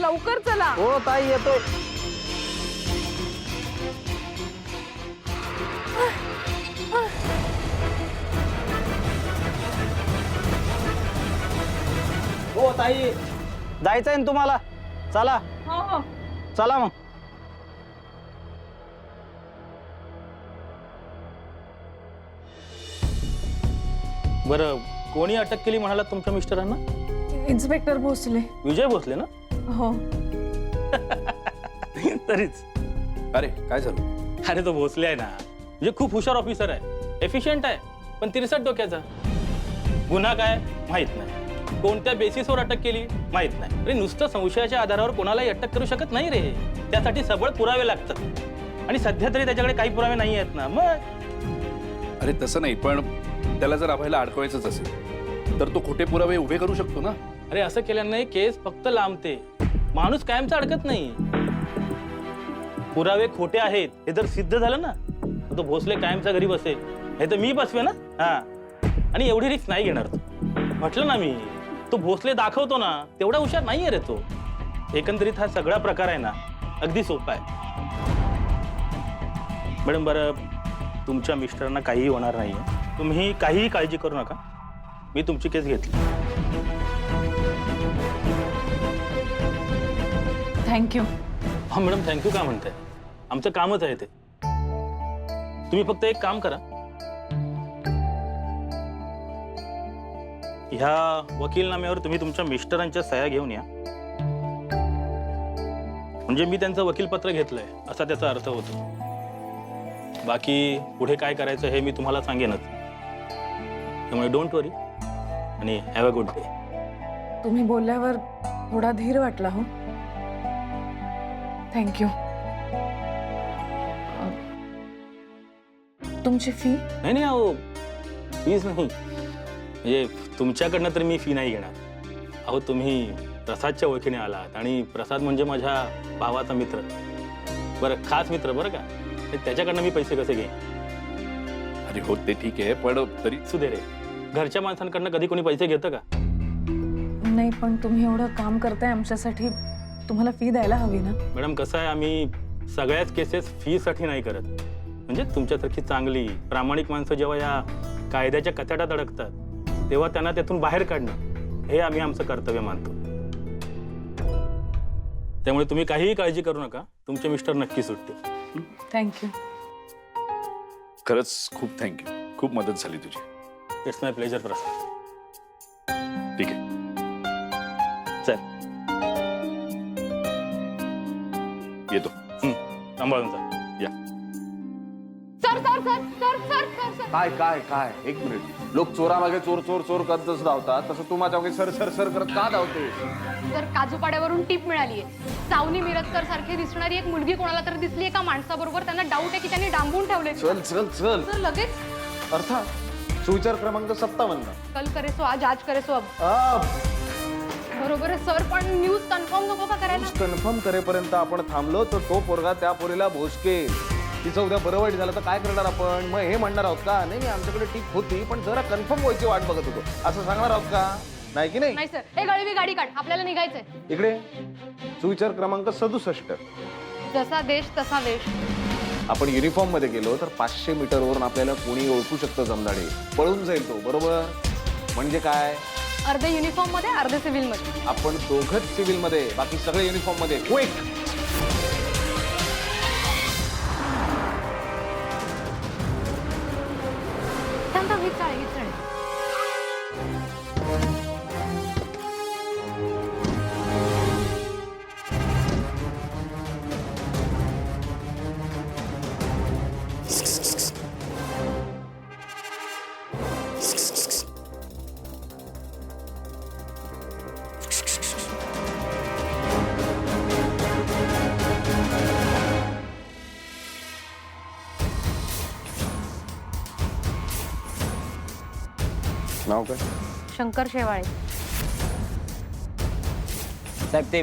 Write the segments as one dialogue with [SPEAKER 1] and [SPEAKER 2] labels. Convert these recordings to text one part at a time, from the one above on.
[SPEAKER 1] लवकर चला.
[SPEAKER 2] हो ताई येतोय. हो ताई जायचंय ना तुम्हाला. चला
[SPEAKER 1] हो हो.
[SPEAKER 2] चला मग. बरं कोणी अटक केली म्हणाला तुमच्या मिस्टरांना?
[SPEAKER 1] इन्स्पेक्टर भोसले.
[SPEAKER 2] विजय भोसले ना?
[SPEAKER 1] हो.
[SPEAKER 2] तरीच.
[SPEAKER 3] अरे काय झालं?
[SPEAKER 2] अरे तो भोसले आहे ना, म्हणजे खूप हुशार ऑफिसर आहे, एफिशियंट आहे, पण तिरसट डोक्याचा. गुन्हा काय माहित नाही, कोणत्या बेसिसवर अटक केली माहित नाही. अरे नुसतं संशयाच्या आधारावर कोणालाही अटक करू शकत नाही रे. त्यासाठी सबळ पुरावे लागतात, आणि सध्या तरी त्याच्याकडे काही पुरावे नाही आहेत ना. मग
[SPEAKER 3] अरे तसं नाही, पण त्याला जर आपल्याला अडकवायचंच असेल तर तो खोटे पुरावे उभे करू शकतो ना.
[SPEAKER 2] अरे असं केल्याने केस फक्त लांबते, माणूस कायमचा अडकत नाही. पुरावे खोटे आहेत हे जर सिद्ध झालं ना, तो भोसले कायमचा घरी बसेल. हे तर मी बसवे ना. हा, आणि एवढी रिस्क नाही घेणार तो. म्हटलं ना मी, तो भोसले दाखवतो ना तेवढा हुशार नाहीये रे तो. एकंदरीत हा सगळा प्रकार आहे ना अगदी सोपा आहे. मॅडम बरं, तुमच्या मिस्टरांना काहीही होणार नाहीये, तुम्ही काहीही काळजी करू नका. मी तुमची केस घेतली.
[SPEAKER 1] थँक्यू.
[SPEAKER 2] हा मॅडम, थँक्यू का म्हणताय? आमचं कामच आहे ते. तुम्ही फक्त एक काम करा, ह्या वकीलनाम्यावर तुम्ही तुमच्या मिस्टरांच्या सह्या घेऊन या. म्हणजे मी त्यांचं वकीलपत्र घेतलंय असा त्याचा अर्थ होतो. बाकी पुढे काय करायचं हे मी तुम्हाला सांगेनच. त्यामुळे डोंट वरी आणि हॅव अ गुड डे.
[SPEAKER 1] तुम्ही बोलल्यावर थोडा धीर वाटला. हो, थँक्यू. तुमची फी?
[SPEAKER 2] नाही नाही, अहो फीज नाही. म्हणजे तुमच्याकडनं तर मी फी नाही घेणार. अहो तुम्ही प्रसादच्या ओळखीने आलात, आणि प्रसाद म्हणजे माझ्या भावाचा मित्र, बरं खास मित्र बरं का. त्याच्याकडनं मी पैसे कसे घेईन?
[SPEAKER 3] अरे हो ते ठीक आहे, पण तरी
[SPEAKER 2] सुधे रे, घरच्या माणसांकडनं कधी कोणी पैसे घेतं का?
[SPEAKER 1] नाही, पण तुम्ही एवढं काम करताय आमच्यासाठी, तुम्हाला फी द्यायला हवी ना.
[SPEAKER 2] मॅडम कसं आहे, आम्ही सगळ्याच केसेस फीसाठी नाही करत. म्हणजे तुमच्यासारखी चांगली प्रामाणिक माणसं जेव्हा या कायद्याच्या कचाट्यात अडकतात तेव्हा त्यांना त्यातून बाहेर काढणं हे आम्ही आमचं कर्तव्य मानतो. त्यामुळे तुम्ही काहीही काळजी करू नका, तुमचे मिस्टर नक्की सुटतील.
[SPEAKER 1] थँक्यू.
[SPEAKER 3] खरंच खूप थँक्यू, खूप मदत झाली तुझी.
[SPEAKER 2] इट्स माय प्लेजर प्रसाद.
[SPEAKER 3] ठीक आहे,
[SPEAKER 2] चल
[SPEAKER 3] येतो.
[SPEAKER 2] सांभाळून जा. या.
[SPEAKER 4] Sir sir sir sir sir sir sir
[SPEAKER 5] काय काय काय एक मिनिट. लोक चोरामागे चोर चोर चोर करत जसं धावतात तसं तू माझ्या मागे सर सर सर करत का धावते?
[SPEAKER 4] जर काजूपाड्यावरून टीप मिळालीये, सावनी मिरजकर सारखी दिसणारी एक मुलगी कोणाला तर दिसली एका माणसाबरोबर, त्यांना डाऊट आहे की त्यांनी डांबून ठेवले.
[SPEAKER 5] चल चल चल.
[SPEAKER 4] सर लगेच
[SPEAKER 5] अर्थात सुविचार क्रमांक 57.
[SPEAKER 4] कल करे सो आज करे सो अब. बरोबर आहे सर, पण न्यूज कन्फर्म नको का करायला?
[SPEAKER 5] कन्फर्म करेपर्यंत आपण थांबलो तर तो पोरगा त्या पोरीला भोसके. तिचं उद्या बरं वाईट झालं तर काय करणार आपण? मग हे म्हणणार आहोत का नाही नाही आमच्याकडे टीप होती पण जरा कन्फर्म व्हायची वाट बघत होतो असं सांगणार आहोत का? नाही की नाही?
[SPEAKER 4] नाही सर, हे गळवी गाडी काढ, आपल्याला निघायचंय.
[SPEAKER 5] इकडे सुविचार क्रमांक 67.
[SPEAKER 4] जसा देश तसा वेश.
[SPEAKER 5] आपण युनिफॉर्म मध्ये गेलो तर 500 मीटरवरून आपल्याला कोणी ओळखू शकतं जमदाडे, पळून जाईल तो. बरोबर? म्हणजे काय?
[SPEAKER 4] अर्धे युनिफॉर्म मध्ये अर्धे सिव्हिल मध्ये.
[SPEAKER 5] आपण दोघंच सिव्हिल मध्ये, बाकी सगळे युनिफॉर्म मध्ये. क्विक.
[SPEAKER 4] त्यांना विचार विचार.
[SPEAKER 5] नाव काय?
[SPEAKER 4] शंकर शेवाळे.
[SPEAKER 2] साहेब ते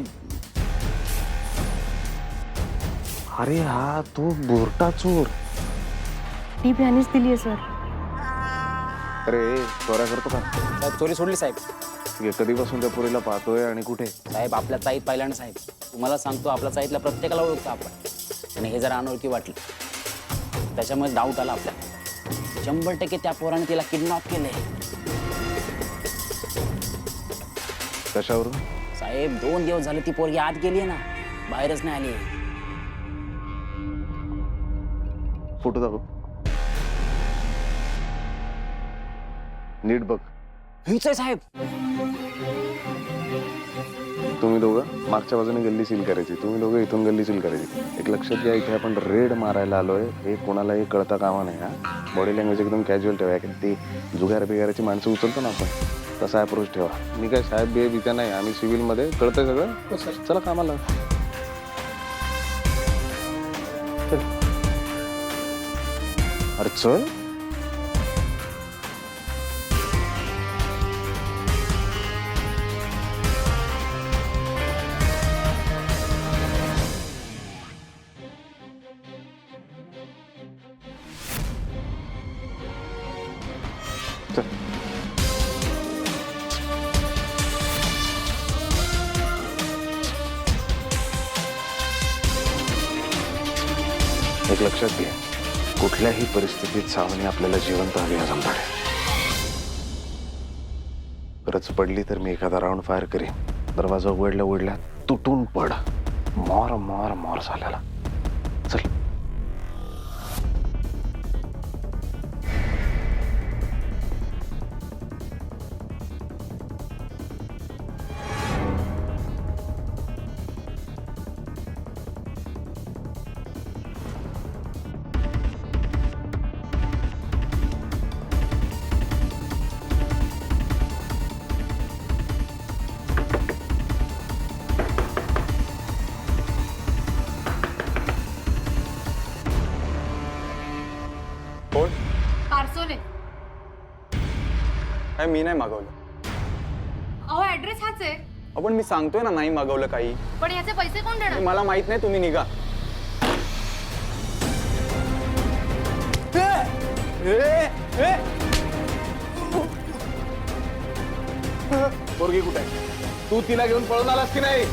[SPEAKER 5] अरे हा तो बोरटा चोर.
[SPEAKER 4] टीप यांनीच दिली आहे सर.
[SPEAKER 5] अरे चोऱ्या करतो का?
[SPEAKER 6] साहेब चोरी सोडली साहेब.
[SPEAKER 5] कधीपासून त्या पोरीला पाहतोय आणि कुठे?
[SPEAKER 6] साहेब आपल्या चाईत पाहिला ना साहेब, तुम्हाला सांगतो आपल्या चाईतल्या प्रत्येकाला ओळखतो आपण. आणि हे जरा अनोळखी वाटलं त्याच्यामुळे डाऊट आला आपल्याला. 100% त्या पोराने तिला किडनॅप केलंय.
[SPEAKER 5] कशावरून?
[SPEAKER 6] साहेब 2 दिवस झाले ती पोरगी आत गेली ना, बाहेरच नाही आली.
[SPEAKER 5] फोटो दाखव. नीट बघ.
[SPEAKER 6] हीच आहे साहेब.
[SPEAKER 5] तुम्ही दोघं मागच्या बाजूने गल्ली सील करायची, तुम्ही दोघं इथून गल्ली सील करायची. एक लक्षात घ्या, इथे आपण रेड मारायला आलोय हे कोणालाही कळता कामा नाही. हा बॉडी लँग्वेज एकदम कॅज्युअल ठेवा. ती जुगार बिगाराची माणसं उचलतो ना आपण, तसा अप्रोच ठेवा. मी काय साहेब बे बित्या नाही, आम्ही सिव्हिल मध्ये कळतंय सगळं. चला कामाला. चल. अरे चल. चल. एक लक्षात घ्या, कुठल्याही परिस्थितीत सावनी आपल्याला जिवंत हवी हा जमणार आहे. गरज पडली तर मी एखादा राऊंड फायर करीन. दरवाजा उघडल्या तुटून पड. मोर मोर मोर झालेला. चल.
[SPEAKER 7] कोण?
[SPEAKER 4] पार्सोले.
[SPEAKER 7] काय मी नाही मागवलं.
[SPEAKER 4] अहो ऍड्रेस हाच आहे.
[SPEAKER 7] आपण मी सांगतोय ना नाही मागवलं काही.
[SPEAKER 4] पण याचे पैसे कोण देणार?
[SPEAKER 7] मला माहित नाही, तुम्ही निघा.
[SPEAKER 5] पोरगी कुठे आहे? तू तिला घेऊन पळून आलास की नाही?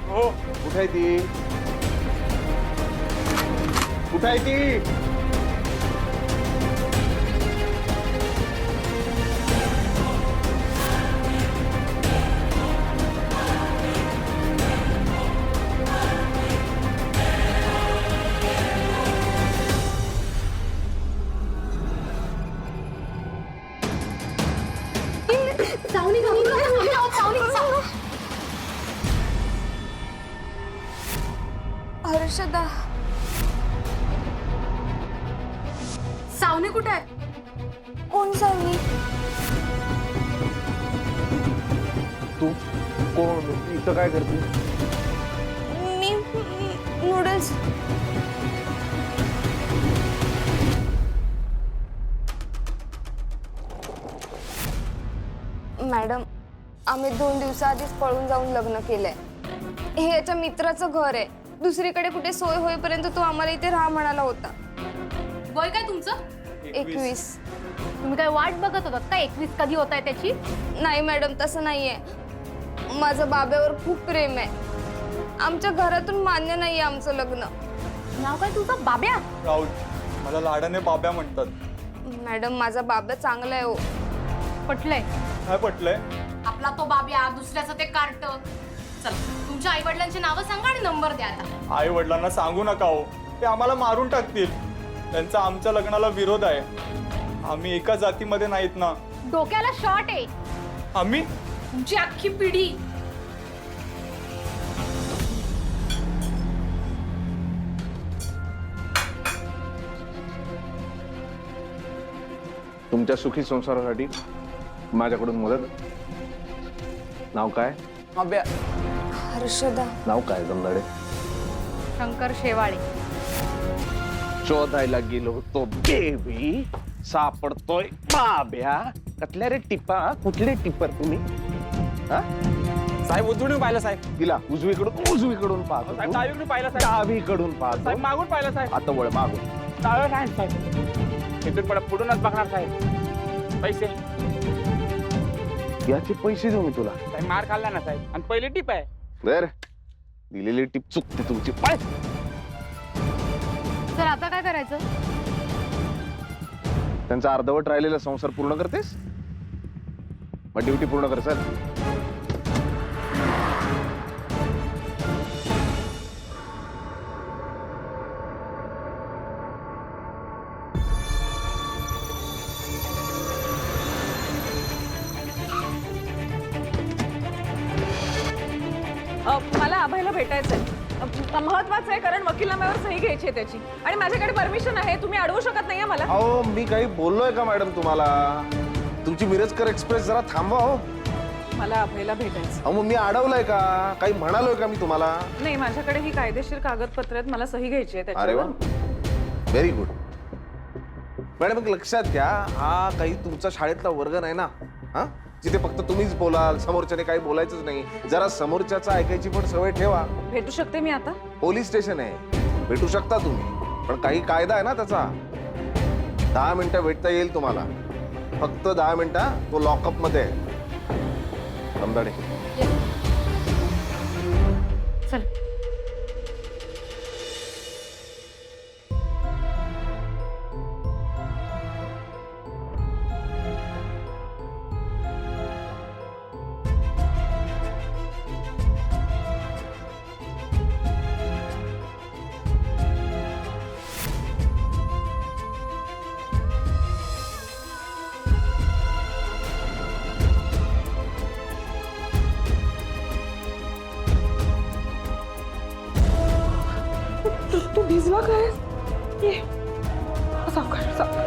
[SPEAKER 7] हो.
[SPEAKER 5] कुठे आहे ती? कुठे आहे ती?
[SPEAKER 4] सावनी
[SPEAKER 8] हर्षदा.
[SPEAKER 4] सावनी कुठे आहे?
[SPEAKER 8] कोण सावनी?
[SPEAKER 5] तू कोण? इथं काय करते?
[SPEAKER 8] मी नूडल्स. मॅडम, आम्ही 2 दिवसाआधीच पळून जाऊन लग्न केलंय. हे याच्या मित्राचं घर आहे. दुसरीकडे कुठे सोय होईपर्यंत तो आम्हाला इथे राहा म्हणाला होता.
[SPEAKER 4] वय काय तुमचं?
[SPEAKER 8] 21.
[SPEAKER 4] तुम्ही काय वाट बघत होतात का 21 कधी होत आहे त्याची?
[SPEAKER 8] नाही मॅडम, तसं नाहीये. माझं बाब्यावर खूप प्रेम आहे. आमच्या घरातून मान्य नाहीये आमचं लग्न.
[SPEAKER 4] नाव काय तुझं? बाब्या?
[SPEAKER 7] राहुल, मला लाडाने बाब्या म्हणतात.
[SPEAKER 8] मॅडम, माझा बाबा चांगला आहे. हो,
[SPEAKER 4] पटलंय.
[SPEAKER 7] काय पटलंय?
[SPEAKER 4] आपला तो बाब्या, दुसऱ्याचं ते कार्ट. चल, तुमच्या आई वडिलांची नावं सांगा आणि नंबर द्या आता.
[SPEAKER 7] आई वडिलांना सांगू नका हो, ते आम्हाला मारून टाकतील. त्यांचा आमच्या लग्नाला विरोध आहे. आम्ही एका जातीमध्ये नाहीत ना.
[SPEAKER 4] डोक्याला शॉट आहे.
[SPEAKER 7] आम्ही
[SPEAKER 4] तुमची अख्खी पिढी.
[SPEAKER 5] तुमच्या सुखी संसारासाठी माझ्याकडून मदत. नाव काय?
[SPEAKER 7] बाब्या.
[SPEAKER 8] हर्षदा.
[SPEAKER 5] नाव काय जमदाडे?
[SPEAKER 4] शंकर शेवाळे.
[SPEAKER 5] शोधायला गेलो होतो बेबी, सापडतोय बाब्या. कटल्या रे टिपा? कुठले टिपर तुम्ही?
[SPEAKER 7] साहेब उजवीकडून पाहिलं साहेब.
[SPEAKER 5] तिला उजवीकडून पाहतो.
[SPEAKER 7] साहेब डावीकडून पाहिलं साहेब.
[SPEAKER 5] डावीकडून पाहतो.
[SPEAKER 7] साहेब मागून पाहिलं साहेब.
[SPEAKER 5] आता वळ मागून.
[SPEAKER 7] डाव्या नाही साहेब. इथून पुढूनच बघणार साहेब. पैसे
[SPEAKER 5] याचे पैसे देऊ मी तुला?
[SPEAKER 9] साहेब मार खाल्ला ना साहेब, आणि पहिले टिप आहे.
[SPEAKER 5] बर, दिलेली टिप चुकते तुमची. पळ.
[SPEAKER 4] सर आता काय करायचं?
[SPEAKER 5] त्यांचा अर्धवट राहिलेला संसार पूर्ण करतेस? मग ड्युटी पूर्ण कर. सर
[SPEAKER 1] मला अभयला भेटायचंय. महत्वाचं आहे कारण वकिलनाम्यावर सही घ्यायची आहे त्याची आणि माझ्याकडे परमिशन आहे. तुम्ही अडवू शकत नाहीये मला.
[SPEAKER 5] अहो मी काही बोललोय का मॅडम तुम्हाला? तुमची मिरजकर एक्सप्रेस जरा थांबवा. हो
[SPEAKER 1] मला अभयला भेटायचं.
[SPEAKER 5] अहो मग मी अडवलंय का? काही म्हणालोय का मी तुम्हाला?
[SPEAKER 1] नाही, माझ्याकडे ही कायदेशीर कागदपत्र आहेत. मला सही घ्यायची आहे
[SPEAKER 5] अरे वा,
[SPEAKER 1] त्याच्यावर.
[SPEAKER 5] Very good. मॅडम एक लक्षात घ्या, हा काही तुमचा शाळेतला वर्ग नाही ना. हा, जिथे फक्त तुम्हीच बोलाल, समोरच्याने काही बोलायचंच नाही. जरा समोरच्याचा ऐकायची पण सवय ठेवा.
[SPEAKER 1] भेटू शकते मी आता?
[SPEAKER 5] पोलीस स्टेशन आहे, भेटू शकता तुम्ही, पण काही कायदा आहे ना त्याचा. 10 मिनिटं भेटता येईल तुम्हाला, फक्त 10 मिनिटं. तो लॉकअप मध्ये आहे. समजाडे.
[SPEAKER 4] चल.
[SPEAKER 1] तू भिजला काय? ये सावकाश सावकाश.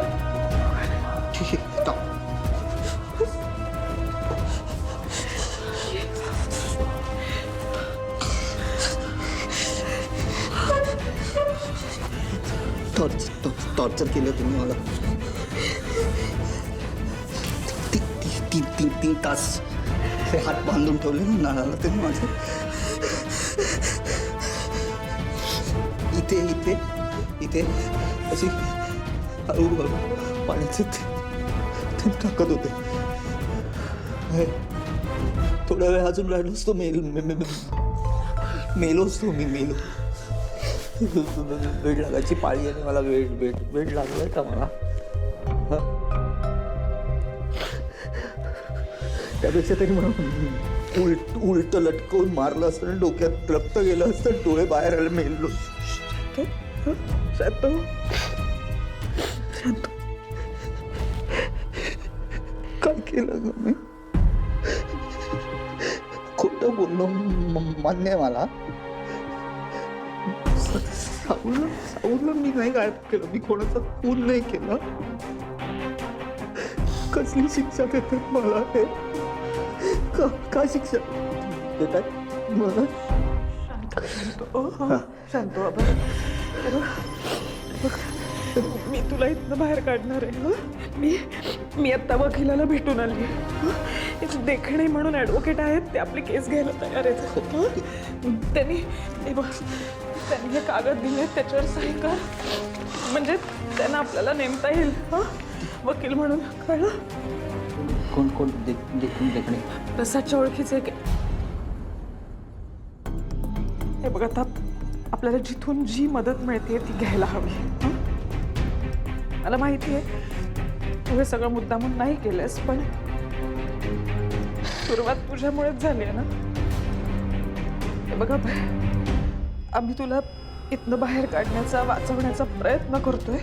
[SPEAKER 10] टॉर्चर केलं तुम्ही मला. 3 तास हे हात बांधून ठेवले ना नाळाला ते माझे. इथे इथे इथे अशी हळूहळू पाण्याचे ते टाकत होते. थोड्या वेळ अजून राहिलो असतो मेलो असतो मी. मेलो. वेळ लागायची पाळी आणि मला वेळ लागलाय का मला? त्यापेक्षा तरी मला उलट लटकवून मारलं असतं आणि डोक्यात रक्त गेलं असतं, डोळे बाहेर आले. मेलो. शांत काय केलं ग मी? खोटं बोललो मान्य आहे मला. साऊला मी नाही गायब केलं, मी कोणाचा खून नाही केला. कसली शिक्षा देतात मला हे? का शिक्षा देतात मला?
[SPEAKER 1] शांत मी तुला इथनं बाहेर काढणार आहे. मी आता वकिलाला भेटून आली. देखणे म्हणून ऍडव्होकेट आहेत, ते आपली केस घ्यायला तयार आहेत. त्यांनी हे कागद दिले, त्याच्यावर सही कर, म्हणजे त्यांना आपल्याला नेमता येईल वकील म्हणून. कळलं?
[SPEAKER 10] कोण देखणे?
[SPEAKER 1] प्रसादच्या ओळखीचे. हे बघ, आता आपल्याला जिथून जी मदत मिळते ती घ्यायला हवी. मला माहिती आहे तू हे सगळं मुद्दामून नाही केलंस, पण सुरुवात तुझ्यामुळेच झाली आहे ना. हे बघा, आम्ही तुला इथनं बाहेर काढण्याचा, वाचवण्याचा प्रयत्न करतोय.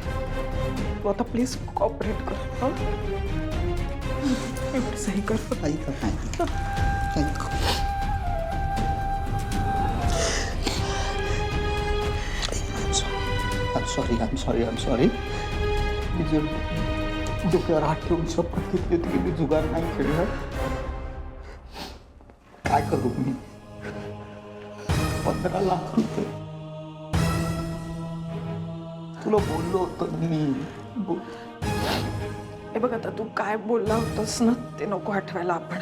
[SPEAKER 1] तू आता प्लीज कॉपरेट कर. सही कर.
[SPEAKER 10] I'm sorry. मी जे डोक्यावर हात ठेवून शपथ घेतली होती की मी जुगार नाही खेळणार. काय करू मी? 15 लाख रुपये तुला बोललो होतो मी.
[SPEAKER 1] हे बघ, आता तू काय बोलला होतास ना, ते नको आठवायला. आपण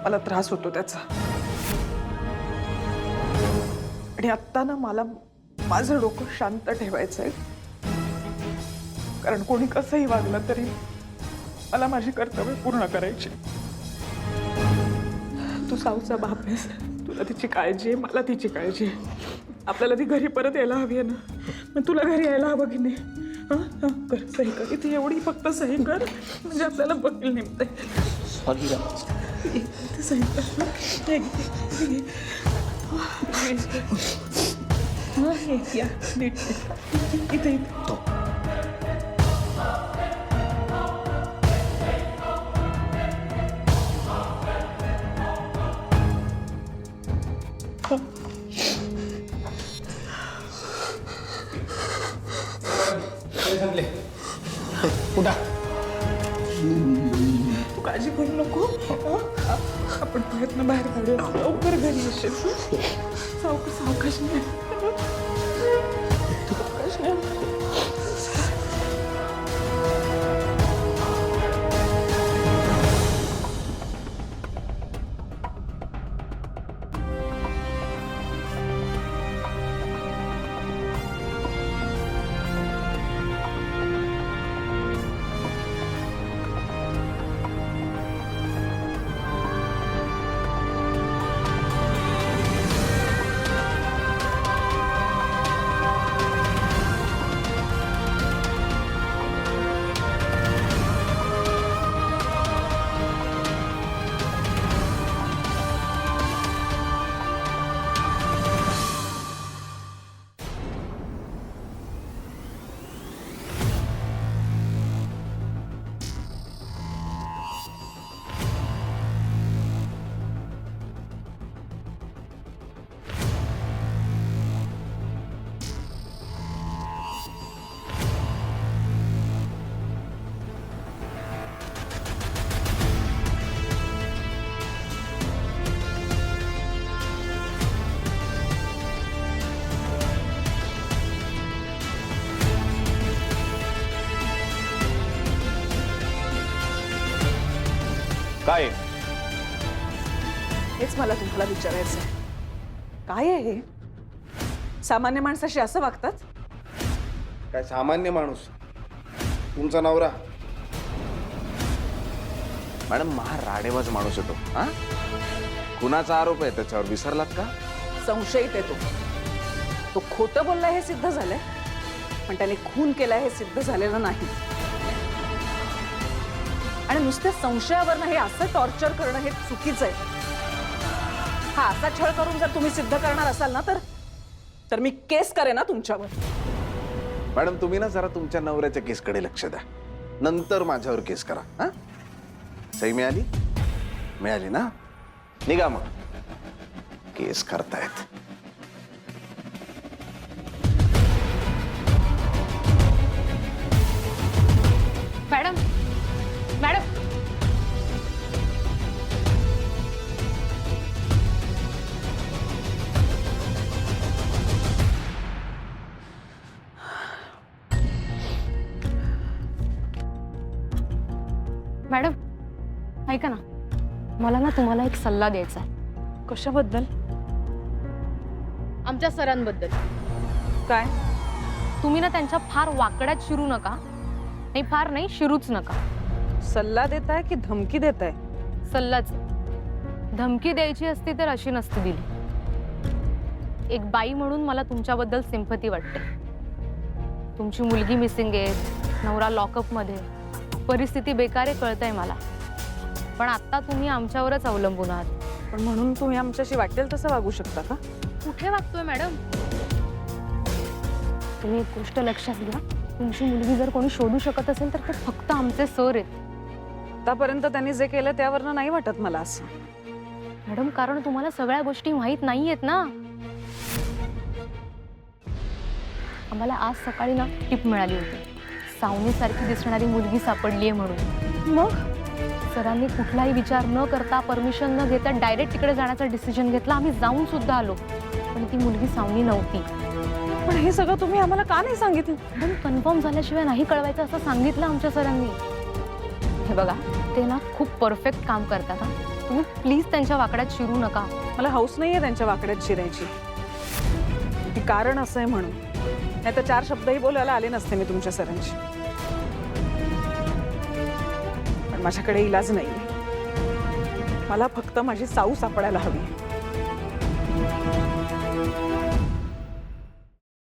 [SPEAKER 1] मला त्रास होतो त्याचा. आणि आत्ता ना मला माझं डोकं शांत ठेवायचंय, कारण कोणी कसंही वागलं तरी मला माझी कर्तव्य पूर्ण करायची. तू साऊचा बाप आहेस, तुला तिची काळजी आहे, मला तिची काळजी आहे. आपल्याला ती घरी परत यायला हवी आहे ना, मग तुला घरी यायला हवं की नाही? हां हां, कर, सही कर, इथे एवढी फक्त सही कर, म्हणजे आपल्याला वकील नेमते.
[SPEAKER 10] सॉरी राज.
[SPEAKER 1] इथे सही कर. हां, हे या नीट इथे इथे. तू काळजी करू नको. आपण प्रयत्न बाहेर काढूया, लवकर घरी येशील. सावकाश नाही. सावकाश नाही.
[SPEAKER 5] काय
[SPEAKER 1] हेच मला तुम्हाला विचारायचं आहे. काय आहे हे? सामान्य माणसाशी असं वागतात?
[SPEAKER 5] काय सामान्य माणूस? तुमचा नवरा मॅडम राडेबाज माणूस येतो. हा, खुनाचा आरोप आहे त्याच्यावर, विसरलात का?
[SPEAKER 1] संशयित येतो. तो खोटं बोललाय हे सिद्ध झालंय, पण त्याने खून केलाय हे सिद्ध झालेलं नाही. आणि नुसत्या संशयावरनं हे असं टॉर्चर करणं हे चुकीचं आहे. हा असा छळ करून जर तुम्ही सिद्ध करणार असाल ना, तर मी केस करेन ना तुमच्यावर.
[SPEAKER 5] मॅडम तुम्ही ना जरा तुमच्या नवऱ्याच्या केसकडे लक्ष द्या, नंतर माझ्यावर केस करा. हा, सही मिळाली? मिळाली ना? निघा मग, केस करतायत.
[SPEAKER 4] मॅडम मॅडम मॅडम ऐका ना, मला ना तुम्हाला एक सल्ला द्यायचा आहे.
[SPEAKER 1] कशाबद्दल?
[SPEAKER 4] आमच्या सरांबद्दल.
[SPEAKER 1] काय?
[SPEAKER 4] तुम्ही ना त्यांच्या फार वाकड्यात शिरू नका. नाही, फार नाही, शिरूच नका.
[SPEAKER 1] सल्ला देताय की धमकी देताय?
[SPEAKER 4] सल्लाच. धमकी द्यायची असती तर अशी नसती दिली. एक बाई म्हणून मला तुमच्याबद्दल सिंपती वाटते. तुमची मुलगी मिसिंग आहे, नवरा लॉकअपमध्ये, परिस्थिती बेकार आहे कळतंय मला, पण आता तुम्ही आमच्यावरच अवलंबून आहात.
[SPEAKER 1] पण म्हणून तुम्ही आमच्याशी वाटेल तसं वागू शकता का?
[SPEAKER 4] कुठे वागतोय मॅडम? तुम्ही एक गोष्ट लक्षात घ्या, तुमची मुलगी जर कोणी शोधू शकत असेल तर ते फक्त आमचे सर आहेत.
[SPEAKER 1] आतापर्यंत त्यांनी जे केलं त्यावरनं नाही वाटत मला असं.
[SPEAKER 4] मॅडम, कारण तुम्हाला सगळ्या गोष्टी माहीत नाही आहेत ना. आम्हाला आज सकाळी ना टिप मिळाली होती, सावनीसारखी दिसणारी मुलगी सापडली आहे म्हणून.
[SPEAKER 1] मग
[SPEAKER 4] सरांनी कुठलाही विचार न करता, परमिशन न घेता डायरेक्ट तिकडे जाण्याचा डिसिजन घेतला. आम्ही जाऊन सुद्धा आलो, पण ती मुलगी सावनी नव्हती.
[SPEAKER 1] पण हे सगळं तुम्ही आम्हाला का नाही सांगितलं?
[SPEAKER 4] पण कन्फर्म झाल्याशिवाय नाही कळवायचं असं सांगितलं आमच्या सरांनी. हे बघा, ते ना खूप परफेक्ट काम करतात. तुम्ही प्लीज त्यांच्या वाकड्यात शिरू नका.
[SPEAKER 1] मला हौस नाहीये त्यांच्या वाकड्यात शिरायची. ती कारण असं आहे म्हणून, नाही तर 4 शब्दही बोलायला आले नसते मी तुमच्या सरांशी. पण माझ्याकडे इलाज नाहीये. मला फक्त माझी साऊ सापडायला हवी.